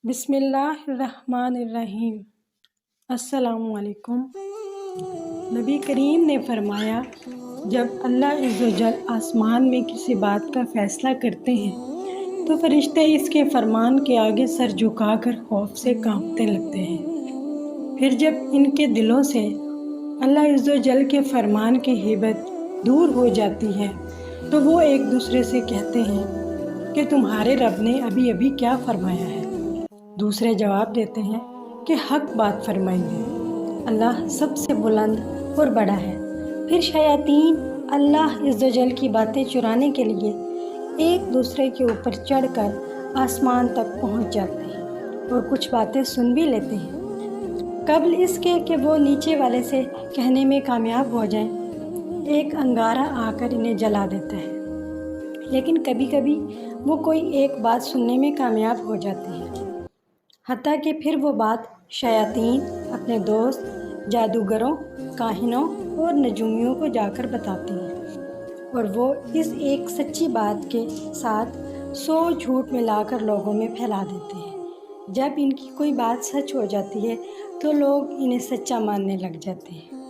بسم اللہ الرحمن الرحیم۔ السلام علیکم۔ نبی کریم نے فرمایا، جب اللہ عز و جل آسمان میں کسی بات کا فیصلہ کرتے ہیں تو فرشتے اس کے فرمان کے آگے سر جھکا کر خوف سے کانپتے لگتے ہیں۔ پھر جب ان کے دلوں سے اللہ عز و جل کے فرمان کی ہیبت دور ہو جاتی ہے تو وہ ایک دوسرے سے کہتے ہیں کہ تمہارے رب نے ابھی ابھی کیا فرمایا ہے؟ دوسرے جواب دیتے ہیں کہ حق بات فرمائی ہے، اللہ سب سے بلند اور بڑا ہے۔ پھر شیاطین اللہ عز و جل کی باتیں چرانے کے لیے ایک دوسرے کے اوپر چڑھ کر آسمان تک پہنچ جاتے ہیں اور کچھ باتیں سن بھی لیتے ہیں۔ قبل اس کے کہ وہ نیچے والے سے کہنے میں کامیاب ہو جائیں، ایک انگارہ آ کر انہیں جلا دیتا ہے، لیکن کبھی کبھی وہ کوئی ایک بات سننے میں کامیاب ہو جاتی ہے، حتیٰ کہ پھر وہ بات شیاطین اپنے دوست جادوگروں، کاہنوں اور نجومیوں کو جا کر بتاتی ہیں، اور وہ اس ایک سچی بات کے ساتھ 100 جھوٹ ملا کر لوگوں میں پھیلا دیتے ہیں۔ جب ان کی کوئی بات سچ ہو جاتی ہے تو لوگ انہیں سچا ماننے لگ جاتے ہیں۔